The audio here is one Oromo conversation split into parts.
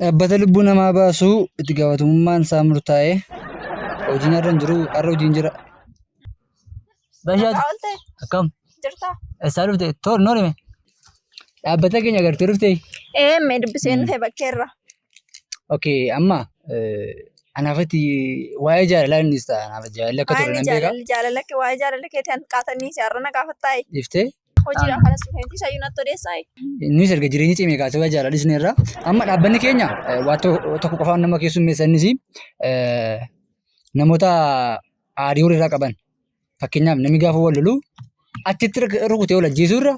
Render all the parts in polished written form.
Dhaabbata lubbuu namaa baasuu itti gaafatamummaan isaa murtaa'ee hojiin irra hin jiru har'a hojiin jira. Bashaatu akkam jirta? eessaa dhufte toor noorime dhaabbata keenya agartee dhufte. Mee dubbisee dhufee bakkeerra. Okay amma anaafatti waa'ee jaalalaa innis ta'a anaaf jaalala akka ture nan beekaa. Jaalala waa'ee jaalala keetiin qaatanii siyaarra na gaafattaa'e. Dhiftee Hojiidhaan kanas dhufeenti sayyuu natti odeessaayi. innis erga jireenya cimee kaasee waa jaalala isneerra amma dhaabbanni keenya waa tokko qofaan nama keessummeessanis namoota aarii horiirraa qaban fakkeenyaaf namni gaafa wal lolu achitti rukutee ol ajjeesuu irra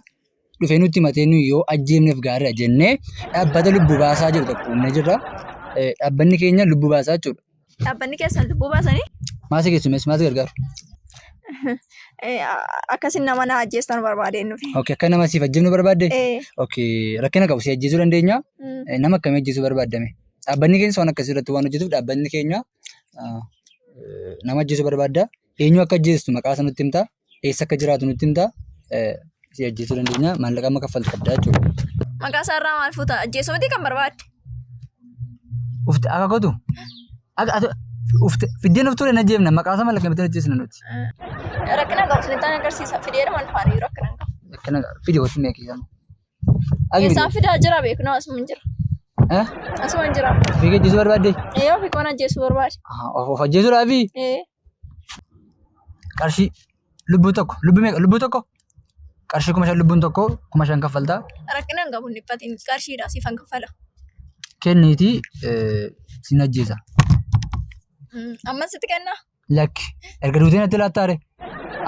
dhufee nutti himatee nuyi yoo ajjeefneef gaariidha jennee dhaabbata lubbuu baasaa jiru tokko uumnee jirra. Dhaabbanni keenya lubbuu baasaa jechuudha. Dhaabbanni keessan lubbuu baasanii? Maasii keessummeessi maasii gargaaru. Akkasin nama na ajjeessan barbaadeen nufi. Okay akka nama siif ajjeefnu barbaadde? Okay rakkina qabu si ajjeesuu dandeenya? Nama akkamii ajjeesuu barbaaddame? Dhaabbanni keenya waan akkasii irratti waan hojjetuuf dhaabbanni keenya nama ajjeesuu barbaadda. Eenyu akka ajjeestu maqaa isaa nutti himta. Eessa akka jiraatu nutti himta. Si ajjeesuu dandeenya. Maallaqa amma kaffaltu qabda jechuudha. Maqaa isaa irraa maal fuuta? Ajjeesuu miti kan barbaadde? Ufte akka gootu? Ufte fiddeen uftuu hin ajjeefna maqaa isaa mallaqa mitiin ajjeesna nuti. Rakkina qabu sinitaan agarsiisa. Fideera maal faanii rakkina qabu. Rakkina fidee walitti meeqisamu. Isaan fidaa jira beeknu asuma hin jira. Asuma hin jira. Fiigee ajjeesuu barbaadde? Ofii koon ajjeesuu barbaade. Of ajjeesuudhaafi? Qarshii lubbuu tokko lubbuu meeqa lubbuu tokko qarshii 5,000 lubbuun tokko 5,000 kaffaltaa. Rakkina hin qabu dhiphatiin qarshiidha siifan kaffala. Kenniitii sin ajjeesa. Amma sitti kennaa? Lakki erga duuteen natti laattaare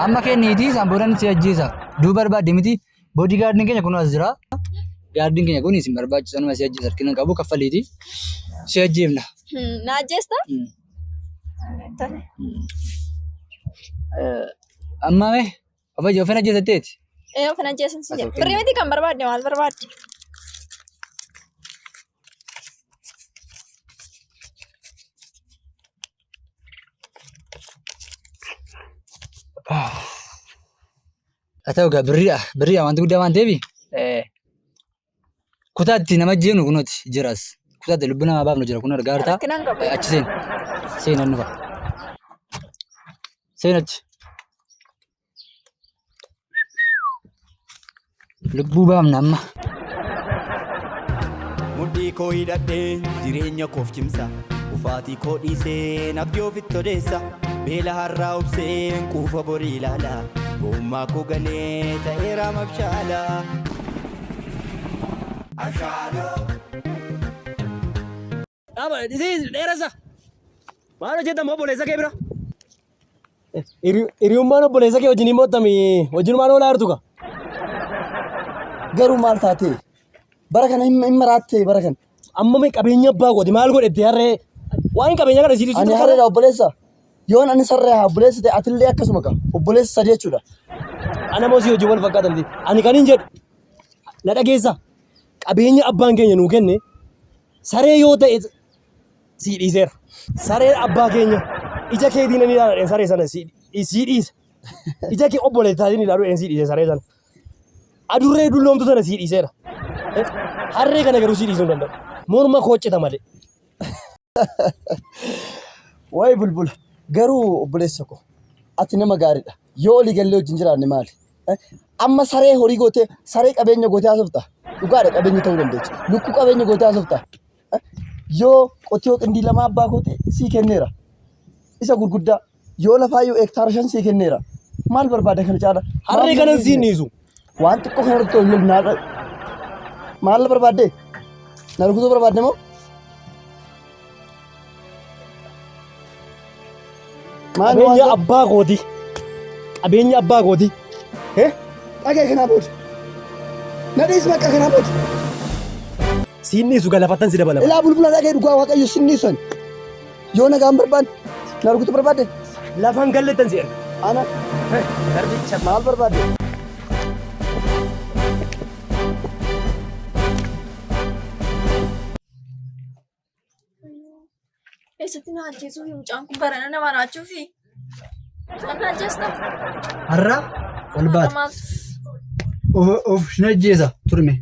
amma kenniitii isaan boodan si ajjeesa duu barbaadde miti boodii gaardiin keenya kun as jira gaardiin keenya kun isin barbaachisu anuma si ajjeesa rakkina qabu kaffaliitii si ajjeefna. Na ajjeesta? Amma mee ofin ajjeesatteeti? Ofin ajjeesan si jedhe. Birrii miti kan barbaadde maal barbaadde? Haa ta'u egaa birriidha wanti guddaa waan ta'eef kutaatti nama ajjeefnu kunuuti jiras kutaatti lubbuu namaa baafnu jira kun argaa jirtaa achi seenan nufa seenachi lubbuu baafna amma. Mudhii koo hidhadhee jireenya koof cimsa ufaatii koo dhiisee nabdii ofitti odeessa beela har'aa obseen quufa borii ilaala gommaa koo galee ta'eera mabshaala. Dheerasa maal hojjetamu obboleessa kee bira? Hiriyummaan obboleessa kee wajjin mootami wajjin maal oolaa jirtu ka? Garuu maal taatee bara kana hin maraattee bara kana. Amma mee qabeenya abbaa godhe maal godhette harree waan qabeenya kana siiti Ani harreedha obboleessa. Yoon ani sarree obboleessa ta'e atillee akkasuma ka obboleessa sadii jechuudha. Ana moosii hojii wal fakkaatan ani kan hin jedhu na dhageessa qabeenya abbaan keenya nuu kenne saree yoo ta'e sii dhiiseera. Saree abbaa keenya ija keetiin ni ilaaladheen saree sana sii dhiise. Ija kee obboleessaatiin ilaaluudhaan sii dhiise saree sana. Adurree dulloomtu sana sii dhiiseera. Harree kana garuu sii dhiisuu hin danda'u. Morma kooccita malee. Wayi bulbula garuu obboleessa ko ati nama gaariidha. Yoo olii gallee wajjin jiraanne maali? Amma saree horii gootee saree qabeenya gootee haasofta. Dhugaadha qabeenya ta'uu dandeecha. Lukkuu qabeenya gootee haasofta. Yoo qotiyoo qindii lama abbaa gootee sii kenneera. Isa gurguddaa yoo lafaa yoo hektaara 5 sii kenneera. Maal barbaada kana caala? Harree kanan sii dhiisu. Waan xiqqoo kanarratti ol naadha. Maal barbaadde? Na rukutuu barbaadde moo? Qabeenya abbaa gooti. Qabeenya abbaa gooti. Dhagee kanaa booda. Nadhiis bakka kanaa booda. Siinniisu galafattan si dabalama. Ilaa bulbula dhagee dhugaa waaqayyo sinniisan. Yoo nagaan barbaadde na rukutuu barbaadde. Lafaan galleettan si erga. Ana. Garbicha Maal barbaadde? Eessatti na ajjeesuu fi mucaan kun barana nama raachuu fi isaan na ajjeesta. Har'a ol baate of sin ajjeesa turme.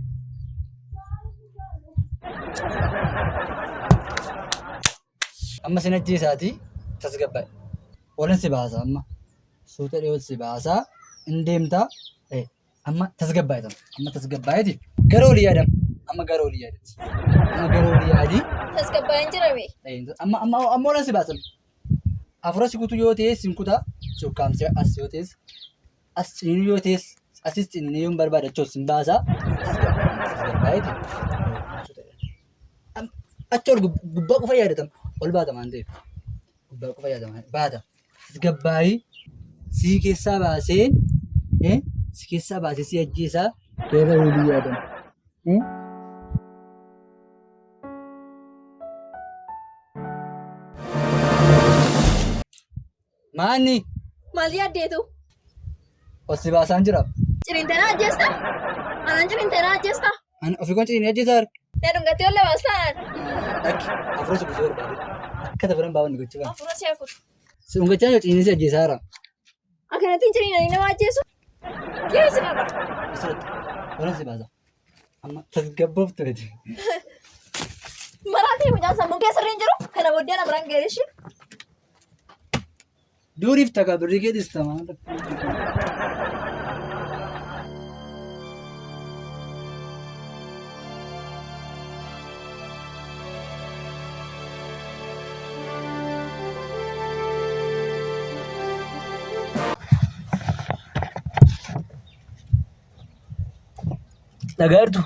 Amma sin ajjeesaati tasgabbaa'e. Olan si baasa amma. Suuta dhiyoo si baasaa hin deemtaa. Amma tasgabbaa'eetam. Amma tasgabbaa'eeti. Gara olii yaadam. Amma gara olii yaadati. Amma gara olii yaadii. Tasgabbaa'een jirame. Amma olan si baasan. Afura si kutu yoo ta'es sin kutaa. Sukkaamsee as yoo ta'es. As ciniinuu yoo ta'es. Asis ciniinee yoo barbaadachuus sin baasaa. Tasgabbaa'eeti. Achi ol gubbaa qofa yaadatam. Ol baata waan ta'eef. Gubbaa qofa yaadama. Baata. Tasgabbaa'ii sii keessaa baasee si keessaa baasee si ajjeesaa gara olii yaadama. Maanni Maal yaaddeetu? ol si baasaan jira. Ciniinteenaa ajjeesta? Anaan ciniinteenaa ajjeesta? Ani ofii kun ciniinee ajjeesaa jira. Dee dhungattee ol labaasaan? Dhaqi afura si kutuu barbaade. Akka taphatan baafan gochuu ba'a. Afura si'a kutu. Si dhungachaa yoo ciniinee si ajjeesaa jira. Akkanattiin ciniinanii nama ajjeesu? Geessi qaba. Asirratti olan si baasa. Amma tasgabbooftu miti. Maraatii mucaan sammuu keessa irra hin jiru. Kana booddee na biraan geerishi. Duuriif takaa birrii kee dhiistamaa. Dhagaa jirtu.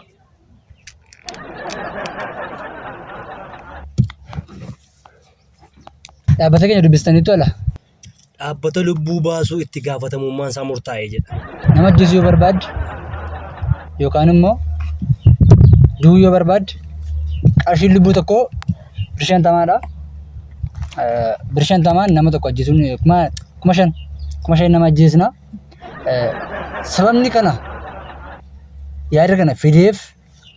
Dhaabbata keenya dubbistanii tola. Dhaabbata lubbuu baasuu itti gaafatamummaan isaa murtaa'ee jedha. Nama ajjeesuu yoo barbaadde yookaan immoo du'uu yoo barbaadde qarshiin lubbuu tokkoo birrii 50dha. Birrii 50 nama tokko ajjeesuun 5,000 nama ajjeesna. Sababni kana yaada kana fideef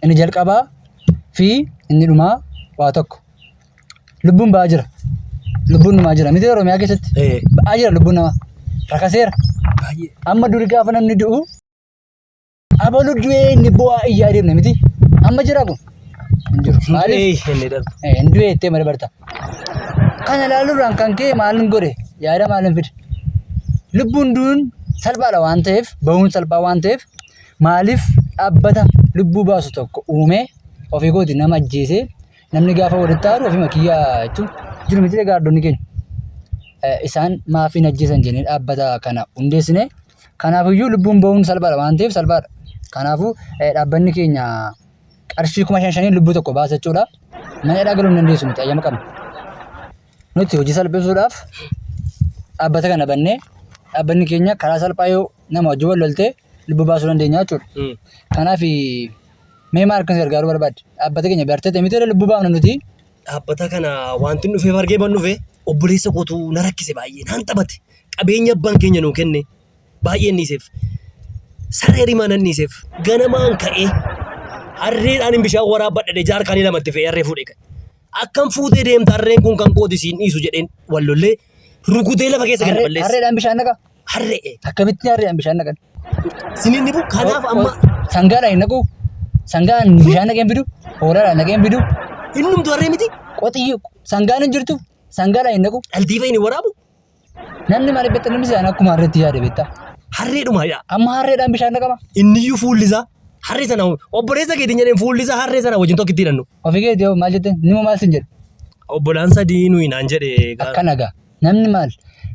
inni jalqabaa fi inni dhumaa waa tokko. Lubbuun ba'aa jira. Lubbuun namaa jira. Miti Oromiyaa keessatti ba'aa jira lubbuun namaa. Rakaseera. Amma durii gaafa namni du'u abalu du'ee inni bu'aa iyyaa deemna miti. Amma jira kun. Hin jiru. Maaliif? Hin du'ee ittee malee barta. Kana ilaaluudhaan kan ka'e maalin godhe yaada maalin fide. Lubbuun du'uun salphaadha waan ta'eef ba'uun salphaa waan ta'eef maaliif dhaabbata lubbuu baasu tokko uumee ofii kooti nama ajjeesee namni gaafa walitti aaru ofii makiyyaa jechuun jiru miti gaardonni keenya. Isaan maafiin ajjeesan jennee dhaabbata kana hundeessine. Kanaafiyyuu lubbuun ba'uun salphaadha waan ta'eef salphaadha. Kanaafuu dhaabbanni keenya qarshii 5,500 lubbuu tokko baasa jechuudha. Mana hidhaa galuu hin dandeessu nuti ayyama qabna. Nuti hojii salphisuudhaaf dhaabbata kana bannee dhaabbanni keenya karaa salphaa yoo nama wajjin wal loltee lubbuu baasuu dandeenya jechuudha. Kanaaf mee maal kan gargaaruu barbaadde? Dhaabbata keenya bartee miti lubbuu baafna nuti. Dhaabbata kana wanti dhufee argee ban dhufee obboleessa kootu na rakkise baay'ee naan taphate. Qabeenya abbaan keenya nuu kenne baay'ee niiseef. Saree rimaa nan niiseef. Ganamaan ka'ee harreedhaan bishaan waraabbadhadhe jaarkaanii lamatti fe'ee harree fuudhee ka'e. Akkam fuutee deemta harreen kun kan kooti siin dhiisu jedheen wal lollee rukutee lafa keessa gad balleessa. Harreedhaan bishaan naqa? Harree. Akkamitti harreedhaan bishaan naqan? Siniin dhibu kanaaf amma. Sangaadhaan hin naqu? Sangaan bishaan naqeen fidu? Hoolaadhaan naqeen fidu? Innumtu harree miti? Qoxiyyuu sangaan hin jirtu? Sangaadhaan hin naqu? Dhaltiifa inni waraabu? Namni maal beektan namni isaan akkuma harreetti yaada beektaa? Harreedhumaadha. Amma harreedhaan bishaan naqama? Inniyyuu fuullisaa harree sana obboleessa keetiin jedheen fuullisaa harree sana wajjin tokko itti hidhannu. Ofii keetii maal jetteen? Nima maal sin jedhu? Obbolaan sadii nuyi naan jedhe. Akka nagaa. Namni maal?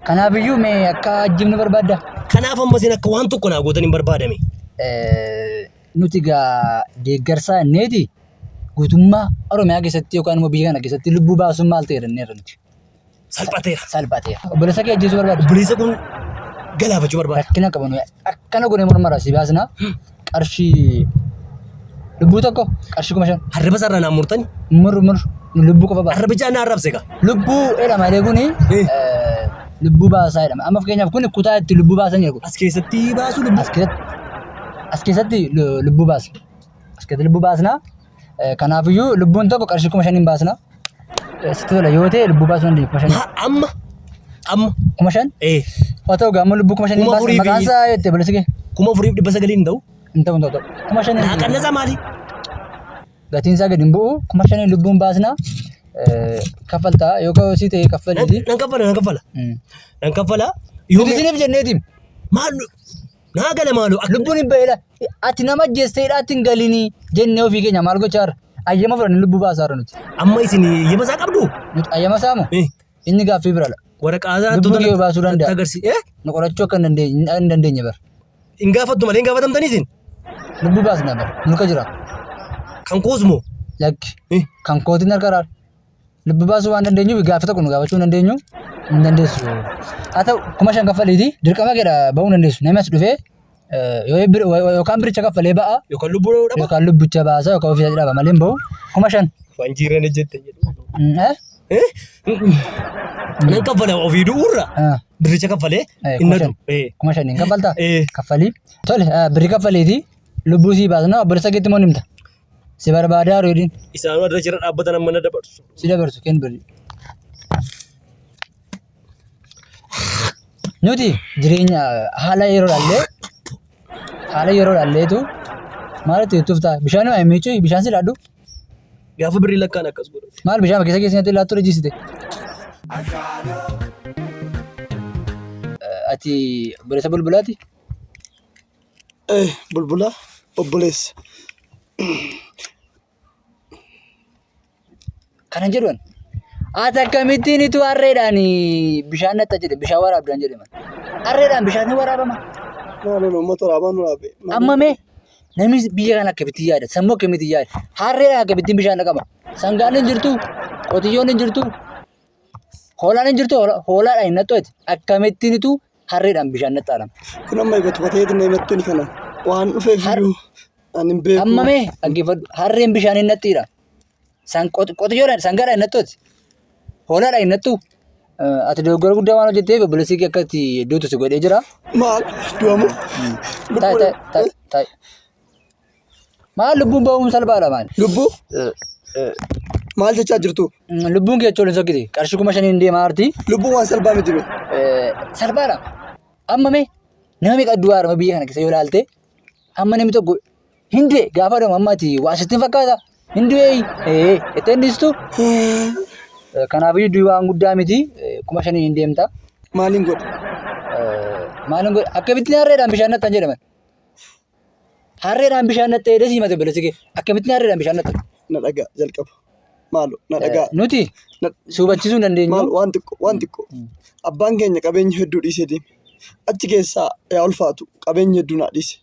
Kanaafiyyuu mee akka ajjimni barbaadda? Kanaaf amma isin akka waan tokko naa gootan hin barbaadame. Nuti gaa deeggarsaa inneeti guutummaa Oromiyaa keessatti yookaan immoo biyya kana keessatti lubbuu baasuun maal ta'e jenneerra nuti. Salphateera. Salphateera. Obboleessa kee ajjeesuu barbaadda? Obboleessa kun galaafachuu barbaada. Rakkina qaban akkana godhee mormara si baasna qarshii lubbuu tokko qarshii 5,000. Harreba sarara naan murtani? Mur lubbuu qofa baasa. Harrebichaa na arrabse gaa. Lubbuu jedhama malee kuni lubbuu baasaa jedhama. Amma fakkeenyaaf kun kutaa itti lubbuu baasan jedhu. As keessatti baasu lubbuu. As keessatti lubbuu baasna. As keessatti lubbuu baasna. Kanaafiyyuu lubbuun tokko qarshii 5,000 baasna. Sitti tola yoo ta'e lubbuu baasuu dandeenya 5,000. Amma 5,000? Haa ta'u gaamma lubbuu 5,000 baasna. Maqaan isaa jettee balleessi kee? 4,900 hin ta'u? Hin ta'u hin ta'u. 5,000. Naa qannasaa maali? Gatiin isaa gadi hin bu'u 5,000 lubbuun baasna. kaffaltaa yookaan si ta'e kaffaliti. Nan kaffala. Nuti isiniif jenneetiin. Maal naa gala maaloo Lubbuun hin baheedha. Ati nama ajjeesteedha ati hin galinii jennee ofii keenya maal gochaa ayyama fudhanne lubbuu baasaa jirra nuti. amma isin ayyama isaa qabdu. Nuti ayyama saamu inni gaaffii bira dha. Waraqaa Lubbuu kee baasuu danda'a. agarsi. Nu qorachuu akka hin dandeenye bara. Hin gaafattu malee hin gaafatamtanii isin. Lubbuu baasnaa bara. Mulka jira. Kan koosmoo. Lakki. Kan kootiin harka lubbuu baasuu waan dandeenyuuf gaafa tokko nu gaafachuu hin dandeenyu. Hin dandeessu. Haa ta'u 5,000 kaffaliiti dirqama keedha bahuu dandeessu. Namni as dhufee yookaan biricha kaffalee ba'a Yookaan lubbuu dhaba. yookaan lubbicha baasa yookaan ofii dhaba malee hin bahu 5,000. Waan jireenya jette jedhu. Nan kaffala ofii du'uurra. Biricha kaffalee hin nadu. 5,000 hin kaffaltaa? Kaffalii. Tole birri kaffaleeti lubbuu sii baasna obboleessa keetti moo nimta? Si barbaadaa reediin. Isaanuu adda jira dhaabbatan amma na dabarsu. Si dabarsu kennu birri. Nuti jireenya haala yeroo dhalleetu maalitti jettuuf ta'a? Bishaan waa miicuu bishaan si laaddu? Gaafa birrii lakkaan akkas godhu. Maal bishaan keessa keessatti laattuu reejisite? Ati obboleessa bulbulaati? Bulbula obboleessa. Kana jedhuun ati akkamittiin itu harreedhaan bishaan natta jedhe bishaan waraabdaan jedhe man. Harreedhaan bishaan ni waraabama. Maaloo uummata waraabaa nu raabe. Amma mee namni biyya kana akkamitti yaada? Sammuu akkamitti yaada? Harreedhaan akkamittiin bishaan dhaqama? Sangaan hin jirtu, qotiyyoon hin jirtu, hoolaan hin jirtu, hoolaadhaan hin nattooti. Akkamittiin itu harreedhaan bishaan nattaadhama? Kun amma ibatu bateetu na himattu ni kana. Waan dhufeef iyyuu ani hin beeku. Amma mee dhaggeeffadhu harreen bishaan hin nattiidha. Qotiyyoodhaan sangaadhaan hin nattooti. Hoolaadhaan hin nattu. Ati dogoggora guddaa waan hojjetteef obboleessi kee akkatti duutu si godhee jira. Maal du'amu? Taa'e. Maal lubbuun bahuun salphaadha maal? Lubbuu? Maal jechaa jirtu? Lubbuun kee jechuun sokkiti. Qarshii 5,000 deemaa jirti. Lubbuun waan salphaa miti jiru. Salphaadha. Amma mee nama meeqa du'aa harma biyya kana keessa yoo ilaalte amma namni tokko hindee gaafa dhamu amma ati waa sittiin fakkaata. Hindee itti hindistu. Kanaafuu du'aa waan guddaa miti 5,000 hin deemta. Maaliin godha? Akkamittiin harreedhaan bishaan nattan jedhaman? Harreedhaan bishaan nattee dheedhee siimate obboleessi kee. Akkamittiin harreedhaan bishaan nattan? Na dhagaa jalqaba. Maaloo na dhagaa. Nuti suubachiisuu hin dandeenyu. Maal waan xiqqoo. Abbaan keenya qabeenya hedduu dhiisee deeme. Achi keessaa yaa ulfaatu qabeenya hedduu naa dhiise.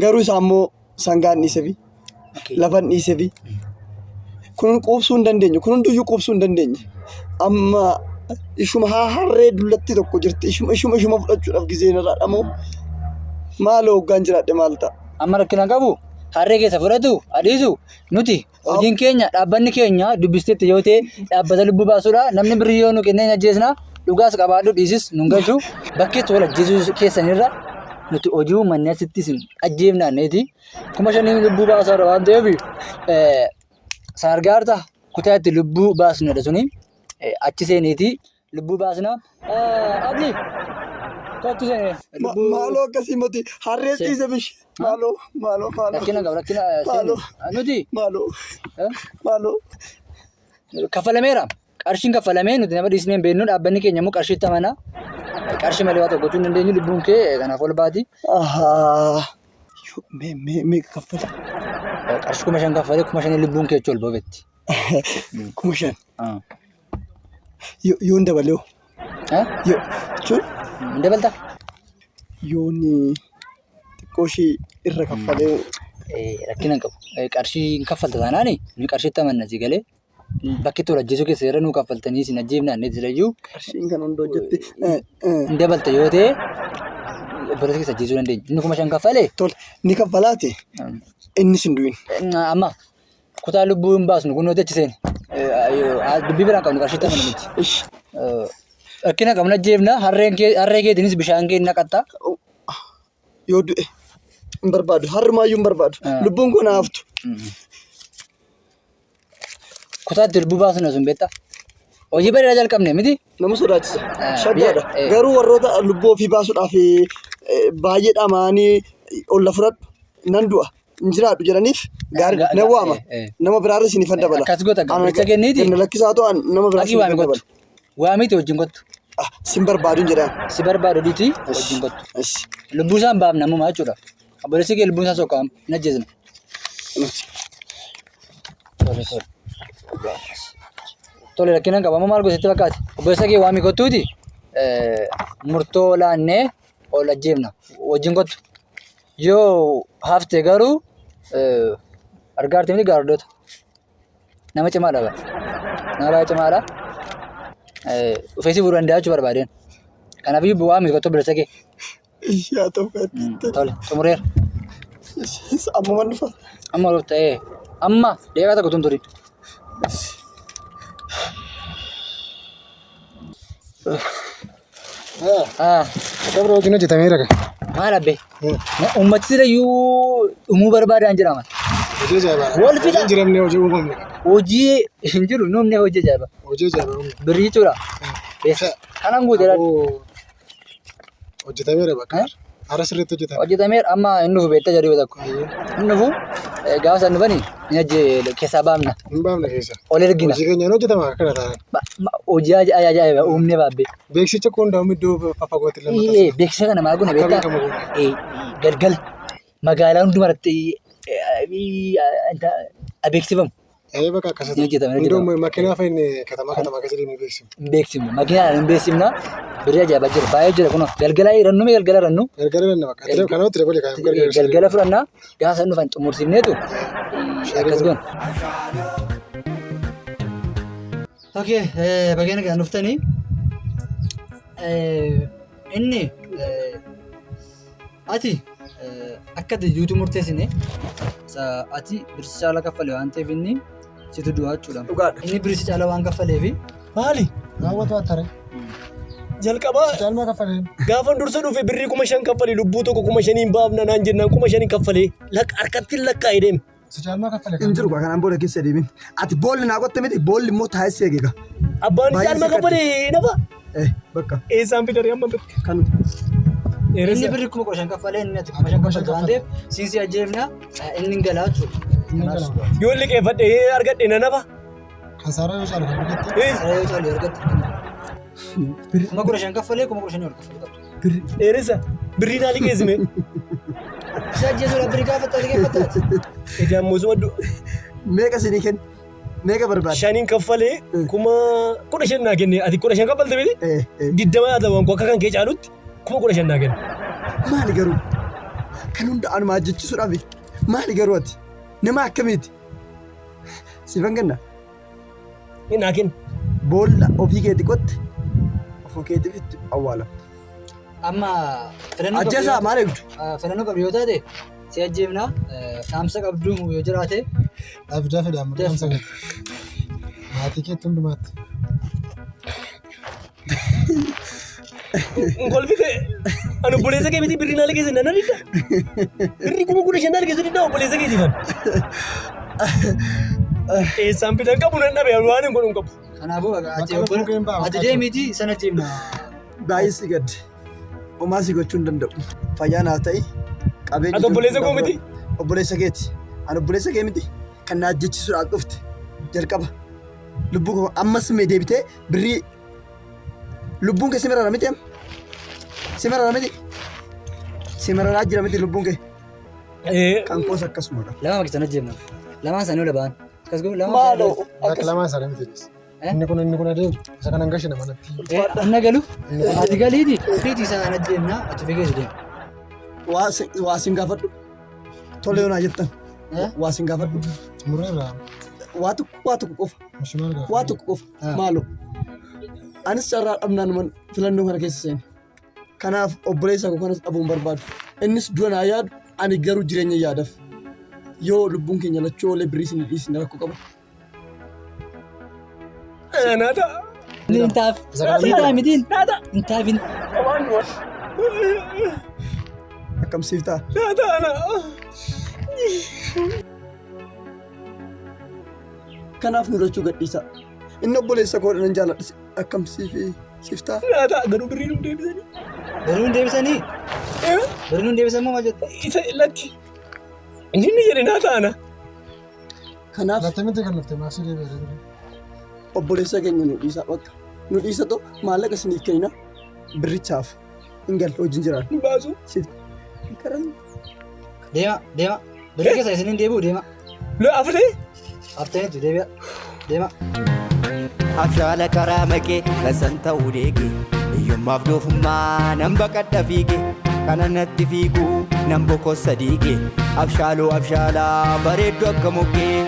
Garuu isaa immoo sangaan dhiisee fi lafan dhiisee fi kun quubsuu hin dandeenyu. Kun hunduyyuu quubsuu hin dandeenye. Amma ishuma harree dullatti tokko jirti. Ishuma fudhachuudhaaf gizee narraa dhamoo maaloo hoggaan jiraadhe maal ta'a? Amma rakkina qabu harree keessa fudhatu adiisu nuti hojiin keenya dhaabbanni keenya dubbisteetti yoo ta'e dhaabbata lubbuu baasuudha. Namni birrii yoo nu kennee ajjeesna dhugaas qabaadhu dhiisis nun galchu bakkeetti wal ajjeesuu keessanirra nuti hojii uummanni asitti isin ajjeefnaanneeti 5,000 lubbuu baasaa waan ta'eef sargaarta kutaa itti lubbuu baasnudha suni achi seeneeti lubbuu baasna. Abdi kottu seenee maaloo akkasii miti harree dhiise bish maaloo. Rakkina nuti maaloo kaffalameera. Qarshiin kaffalamee nuti nama dhiisnee hin beeknu dhaabbanni keenya immoo qarshii itti amana. Qarshii malee waa tokko gochuu hin dandeenyu lubbuun kee kanaaf ol baati. Mee kaffala? Qarshii 5,000 kaffalee 5,000 lubbuun kee ol bobetti. 5,000. Yoon dabalee jechuun hin dabalta? Yoon xiqqoo ishee irra kaffalee rakkina hin qabu. Qarshii hin kaffalta taanaan nuyi qarshii itti amanna si galee. Bakkeetti wal ajjeesuu keessa yeroo nuu kaffaltanii isin ajjeefnaan ni jirayyuu. Qarshiin kan hunda hojjette. Hin dabalta yoo ta'e obboleessa keessa ajjeesuu dandeenya. Inni 5,000 kaffalee. Tole ni kaffalaate innis hin du'in. Amma kutaa lubbuu hin baasnu kun nuti achi seene. Dubbii biraan qabnu qarshii itti miti. Rakkina qabna ajjeefna harree keetiinis bishaan kee naqatta. Yoo du'e hin barbaadu harmaayyuu hin barbaadu lubbuun kun haftu. Kutaatti lubbuu baasnu sun beektaa? Hojii bareedaa jalqabne miti? Nama sodaachisa. Shaggaadha. Garuu warroota lubbuu ofii baasuudhaaf baay'ee dhamaanii olla fudhadhu nan du'a. injiraadhu jedhaniif gaarii na waama. Nama biraarra isin ifan dabala. Akkas goota gabricha kenniiti. Ganna lakkisaa ta'u nama biraarra Dhaqii waami kottu. Waamiti wajjin kottu. Sin barbaaduun jedhaan. Si barbaadu dhiiti wajjin kottu. Lubbuu isaan baafna ammoo jechuudha. Obboleessi kee lubbuun isaa soqqaam hin ajjeesna. Tole rakkinaan qaba ammoo maal gosetti fakkaate. Obboleessa kee waami kottuuti murtoo laannee ol ajjeefna wajjin kottu. Yoo hafte garuu argaarte miti gaardoota. Nama cimaadha bara. Nama baay'ee cimaadha. Ufeessi fuudhuu danda'a jechuu barbaadeen. Kanaafuu waami kottu obboleessa kee. Yaa ta'u Tole xumureera. amma man dhufa. Amma ol ta'ee amma deeqaa tokko tun turi. Dabra wajjin hojjetameera kan. Maal abbe? Uummati sira iyyuu dhumuu barbaadaan jedhama. Hojii ajaa'ibaadha. Wal fixa. Hojii jiramnee hojii uumamne. Hojii hin jiru nuumne hojii ajaa'iba. Hojii ajaa'iba. Birrii jechuudha. Kanan guuteera. Hojjetameera bakka. Hara sirriitti hojjetame. Hojjetameera amma hin dhufu beektaa jedhu tokko. Hin dhufu gaafa isaan dhufanii hin ajjee keessaa baafna. Hin baafne keessa. Ol ergina. Hojii keenyaan hojjetama akkana taa'an. Hojii ajaa'iba uumne baabbe. Beeksicha kun hundaa'u iddoo fafagootti lama ta'a. Beeksisa kana maal goone beektaa? Galgala magaalaa hundumarratti beeksifamu. Bakka akkasatti. Hunduu makiinaa fa'iin katamaa keessa deemee beeksifamu. Hin beeksifnu makiinaan hin beeksifna. Birrii ajaa'ibaa jira baay'ee jira kunoo galgala rannu galgala rannu. Galgala rannu bakka. Kanatti dabalee kan gargaaru. Galgala fudhannaa gaafa isaan dhufan xumursiifneetu akkas goone. Okay, baay'een kan dhuftanii inni ati akka yuutu murteessine ati birisi caala kaffale waan ta'eef inni situ du'aa jechuudha. Inni birisi caala waan kaffaleefi maali? Raawwatu attare. Jalqabaa gaafa dursa dhufe birrii 5,000 kaffalee lubbuu tokko 5,000 baafna naan jennaan 5,000 kaffalee harkatti lakkaa'ee deeme. Injiru kanaan booda keessa deemin. Ati boolli naa qotte miti boolli immoo taa'ee eegega. Abbaan caalma kaffalee nafa. Bakka. Eessaan fidare amma bakka. Kanu. inni birrii 5,000 kaffalee inni ati 5,000 kaffaltu waan ta'eef siinsi ajjeefna inni galaa jechuudha. Yoo liqeeffadhee argadhe na nafa. Kasaaraa yoo caalu argatte. Saree yoo caalu argatte. 5,000 kaffalee 5,000 ol kaffalu. Dheeressa birrii naa liqeessime. Isa ajjeesuudha birrii gaafataa liqeeffataa. Egaa muusuma meeqa sinii kenna? Meeqa barbaada? 5 kaffalee 15,000 naa kenne ati 15 kaffalte miti? 20 haa ta'u akka kan kee caalutti 15,000 naa kenne. Maali garuu? Kan hunda anuma ajjeechisuudhaaf maali garuu ati? Nama akkamiiti? Siifan kenna? Naa kenna. Boolla ofii keetti qotte ofii keetiif itti awwaala. Amma ajjeesaa maal eegdu? Filannoo qabdu yoo taate si ajjeefna dhaamsa qabdu yoo jiraate. Abidda fedhamu dhaamsa qabdu. Maatii keetti hundumaatti. Kolfite anu obboleessa kee miti birrii naa liqeesse nan adidda. Birrii 15,000 naa liqeessu diddaa obboleessa keetiifan. Eessaan fidan qabu nan dhabe waan hin godhu qabu. Kanaafuu ati deemiti sana ajjeefna. Baay'ee si gadde. Homaa si gochuu hin danda'u. Fayyaa naaf ta'i. Ati obboleessa koo miti? Obboleessa keeti. Ani obboleessa kee miti. Kan na ajjeechisuudhaaf dhufte. Jalqaba. Lubbuu koo ammas mee deebitee birrii lubbuun kee si mararaa miti amma? Si mararaa miti? Si mararaa jira miti lubbuun kee? Kan koos akkasumadha. Lama makisaan ajjeefna. Lamaan isaanii ola ba'an. Akkas godhu lamaan Maaloo? Akka lamaan isaanii miti. Inni kun adeemu isa kanan gashi nama natti. Anna galu ati galiiti fiiti isaa kana ajjeefna ati figeessi deema. Waa siin gaafadhu. Tole yoo naa jettan. Waa siin gaafadhu. Mureerraa. Waa tokko qofa. Mashimaal gaafa. Waa tokko qofa. Maaloo? Anis carraa dhabnaan filannoo kana keessa seene. Kanaaf obboleessa koo kanas dhabuun barbaadu. Innis du'a naa yaadu ani garuu jireenya yaadaaf. Yoo lubbuun keenya lachuu oolee birrii isin dhiisne rakkoo qaba. Naata. Intaaf. Siitaa mitiin. Naata. Intaafin. Akkam siif ta'a? Naata. Kanaaf nu lachuu gadhiisa. Inni obboleessa koo nan jaalladha. Akkam siif ta'a? Naata garuu birrii nu deebisanii. Birrii nu deebisanii? Birrii nu deebisan moo maal jette? Isa lakki. Inni jedhe naa taana. Kanaaf Lattamitti kan dhuftee maasii deebi'ee obboleessa keenya nu dhiisaa bakka. Nu dhiisa too maallaqa isiniif kennina birrichaaf hin galle hojiin jiraatu. Nu baasu. Deema. Birrii keessa isiniin deebi'u deema. Afree. Haftaniitu deebi'a. Deema. Abshaala karaa maqee lasan ta'uu deegee hiyyummaaf doofummaa nan baqadha fiigee kana natti fiiguu nan bokossa diigee abshaaloo abshaalaa bareedduu akka moggee